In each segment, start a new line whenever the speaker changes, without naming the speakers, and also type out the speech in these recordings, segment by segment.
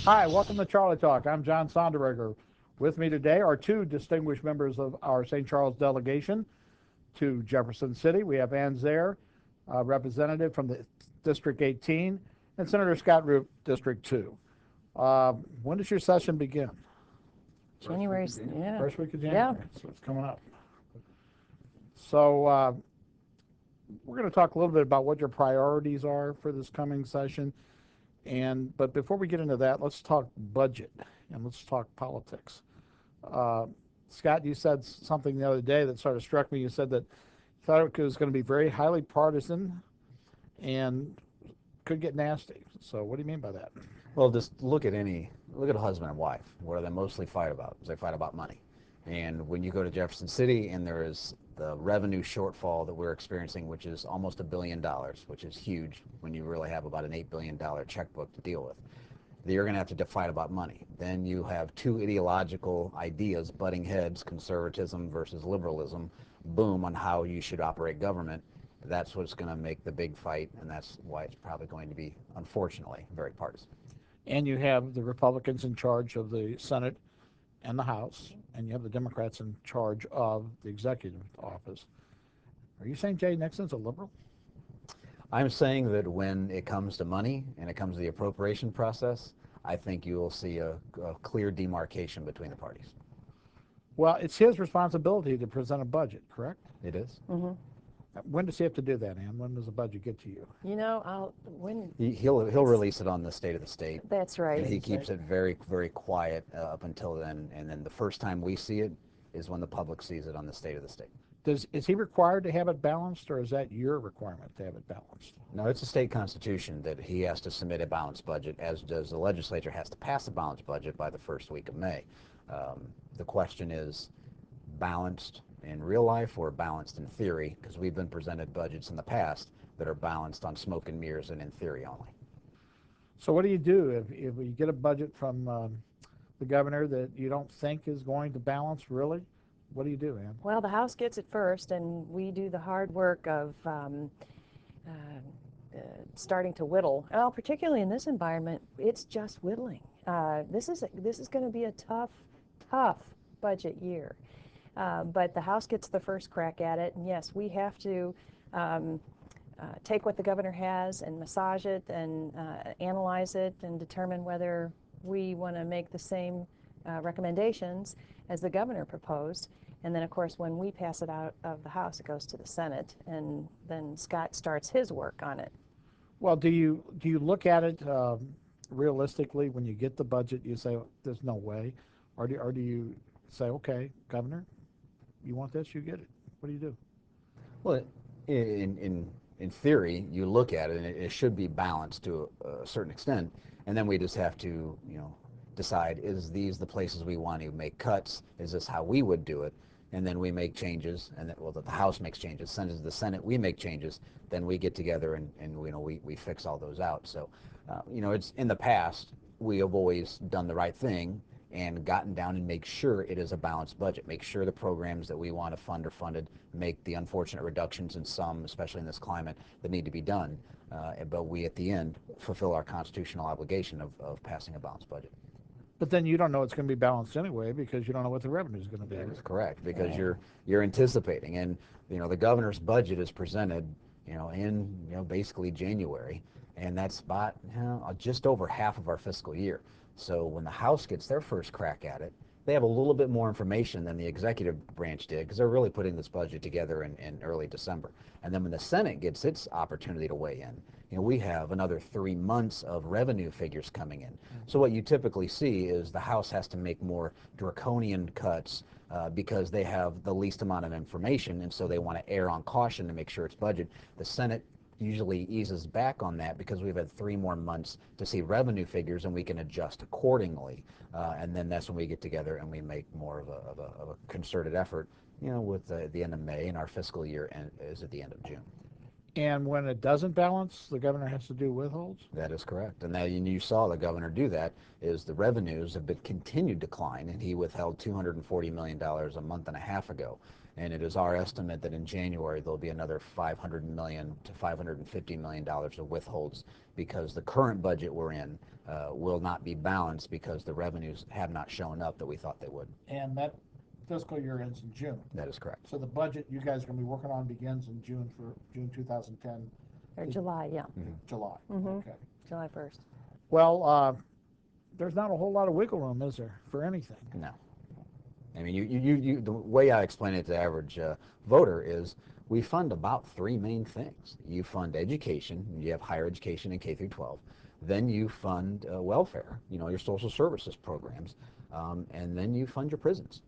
Hi, welcome to Charley Talk. I'm John Sonderegger. With me today are two distinguished members of our St. Charles delegation to Jefferson City. We have Ann Zerr, representative from the District 18, and Senator Scott Rupp, District 2. When does your session begin?
January, yeah.
First week of January, so it's coming up. So we're going to talk a little bit about what your priorities are for this coming session. But before we get into that, let's talk budget and let's talk politics. Scott, you said something the other day that sort of struck me. You said that you thought it was going to be very highly partisan and could get nasty. So what do you mean by that?
Well, just look at a husband and wife. What do they mostly fight about? They fight about money. And when you go to Jefferson City and there is the revenue shortfall that we're experiencing, which is almost $1 billion, which is huge when you really have about an $8 billion checkbook to deal with, you're going to have to fight about money. Then you have two ideological ideas butting heads, conservatism versus liberalism, boom, on how you should operate government. That's what's going to make the big fight, and that's why it's probably going to be, unfortunately, very partisan.
And you have the Republicans in charge of the Senate and the House, and you have the Democrats in charge of the executive office. Are you saying Jay Nixon's a liberal?
I'm saying that when it comes to money and it comes to the appropriation process, I think you will see a clear demarcation between the parties.
Well, it's his responsibility to present a budget, correct?
It is.
Mm-hmm.
When does he have to do that, Ann? When does the budget get to you?
You know, when
He'll release it on the State of the State.
that's right.
And he keeps it very, very quiet up until then. And then the first time we see it is when the public sees it on the State of the State.
Is he required to have it balanced, or is that your requirement to have it balanced?
No, it's a state constitution that he has to submit a balanced budget, as does the legislature has to pass a balanced budget by the first week of May. The question is balanced in real life or balanced in theory, because we've been presented budgets in the past that are balanced on smoke and mirrors and in theory only.
So what do you do if you get a budget from the governor that you don't think is going to balance, really? What do you do, Ann?
Well, the House gets it first, and we do the hard work of starting to whittle. Well, particularly in this environment, it's just whittling. This is going to be a tough budget year. But the House gets the first crack at it, and yes, we have to take what the governor has and massage it and analyze it and determine whether we want to make the same recommendations as the governor proposed. And then, of course, when we pass it out of the House, it goes to the Senate, and then Scott starts his work on it.
Well, do you look at it realistically when you get the budget? You say, "There's no way," or do you say, "Okay, Governor, you want this, you get it"? What do you do?
Well, in theory, you look at it and it should be balanced to a certain extent, and then we just have to, decide, is these the places we want to make cuts? Is this how we would do it? And then we make changes, and then, the House makes changes, sends it to the Senate, we make changes, then we get together and we fix all those out. So, it's in the past, we have always done the right thing and gotten down and make sure it is a balanced budget, make sure the programs that we want to fund are funded, make the unfortunate reductions in some, especially in this climate, that need to be done. But we, at the end, fulfill our constitutional obligation of passing a balanced budget.
But then you don't know it's going to be balanced anyway because you don't know what the revenue is going to be.
That is correct, because you're anticipating, and the governor's budget is presented, in basically January, and that's about just over half of our fiscal year. So when the House gets their first crack at it, they have a little bit more information than the executive branch did, because they're really putting this budget together in early December. And then when the Senate gets its opportunity to weigh in, we have another 3 months of revenue figures coming in. So what you typically see is the House has to make more draconian cuts because they have the least amount of information, and so they want to err on caution to make sure it's budget. The Senate usually eases back on that because we've had 3 more months to see revenue figures, and we can adjust accordingly. And then that's when we get together and we make more of a concerted effort, with the end of May, and our fiscal year is at the end of June.
And when it doesn't balance, the governor has to do withholds?
That is correct. And you saw the governor do that, is the revenues have been continued decline, and he withheld $240 million a month and a half ago. And it is our estimate that in January there'll be another $500 million to $550 million of withholds because the current budget we're in will not be balanced because the revenues have not shown up that we thought they would.
And that fiscal year ends in June.
That is correct.
So the budget you guys are going to be working on begins in June for June 2010.
Or July, yeah.
July.
Mhm.
Okay.
July 1st.
Well, there's not a whole lot of wiggle room, is there, for anything?
No. I mean, the way I explain it to the average voter is we fund about three main things. You fund education, you have higher education in K through 12. Then you fund welfare, your social services programs, and then you fund your prisons.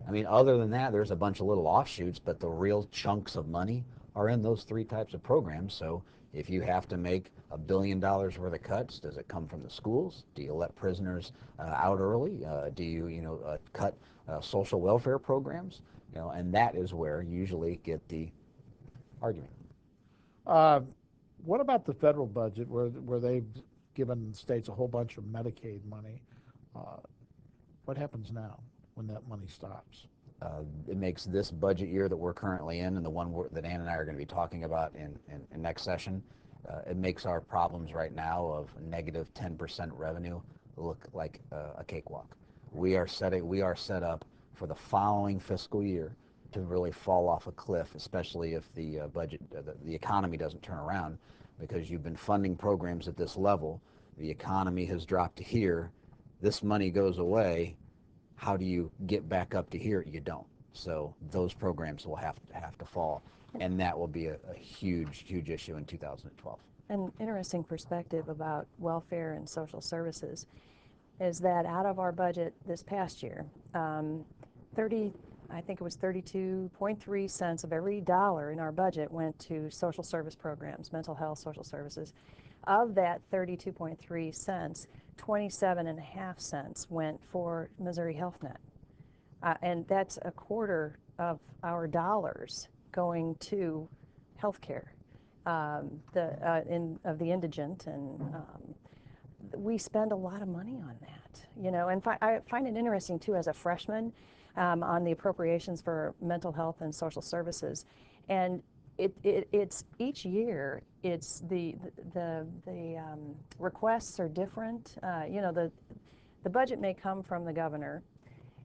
I mean, other than that, there's a bunch of little offshoots, but the real chunks of money are in those three types of programs. So if you have to make $1 billion worth of cuts, does it come from the schools? Do you let prisoners out early? Do you, cut social welfare programs? And that is where you usually get the argument.
Uh, what about the federal budget, where they've given states a whole bunch of Medicaid money? Uh, what happens now when that money stops?
It makes this budget year that we're currently in and the one that Ann and I are going to be talking about in next session, it makes our problems right now of negative 10% revenue look like a cakewalk. We are set up for the following fiscal year to really fall off a cliff, especially if the the economy doesn't turn around, because you've been funding programs at this level. The economy has dropped to here. This money goes away. How do you get back up to here? You don't. So those programs will have to fall, and that will be a huge issue in 2012.
An interesting perspective about welfare and social services is that out of our budget this past year, 30, I think it was 32.3 cents of every dollar in our budget went to social service programs, mental health, social services. Of that 32.3 cents, 27.5 cents went for Missouri HealthNet. And that's a quarter of our dollars going to health care of the indigent, and we spend a lot of money on that, and I find it interesting too as a freshman on the appropriations for mental health and social services, and it's each year it's the requests are different. The budget may come from the governor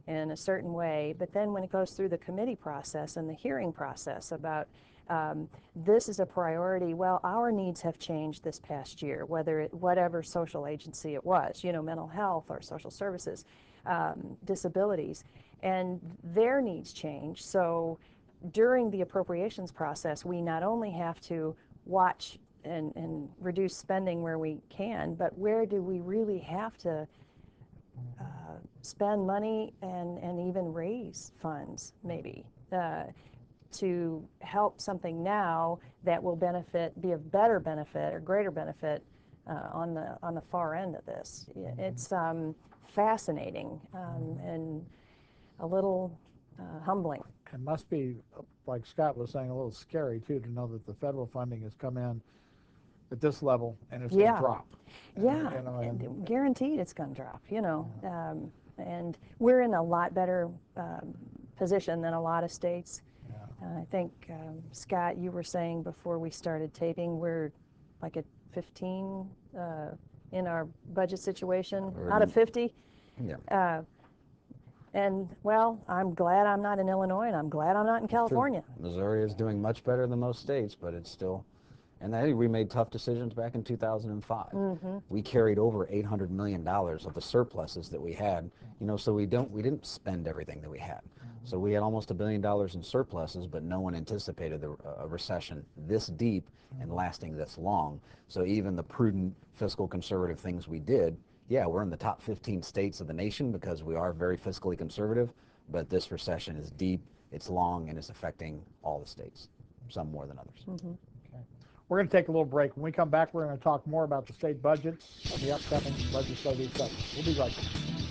in a certain way, but then when it goes through the committee process and the hearing process about this is a priority, well, our needs have changed this past year, whatever social agency it was, mental health or social services, disabilities, and their needs change. So during the appropriations process, we not only have to watch and reduce spending where we can, but where do we really have to spend money and even raise funds, maybe, to help something now that will be of better benefit or greater benefit on the far end of this. It's fascinating and a little humbling.
It must be, like Scott was saying, a little scary too to know that the federal funding has come in at this level and it's going to drop.
Yeah, guaranteed it's going to drop. And we're in a lot better position than a lot of states. I think, Scott, you were saying before we started taping, we're like at 15 in our budget situation out of 50.
Yeah.
And, well, I'm glad I'm not in Illinois, and I'm glad I'm not in California.
Missouri is doing much better than most states, but it's still, and I think we made tough decisions back in 2005. We carried over $800 million of the surpluses that we had, so we didn't spend everything that we had. So we had almost $1 billion in surpluses, but no one anticipated a recession this deep and lasting this long. So even the prudent fiscal conservative things we did, yeah, we're in the top 15 states of the nation because we are very fiscally conservative, but this recession is deep, it's long, and it's affecting all the states, some more than others.
Okay. We're going to take a little break. When we come back, we're going to talk more about the state budget and the upcoming legislative session. We'll be right back.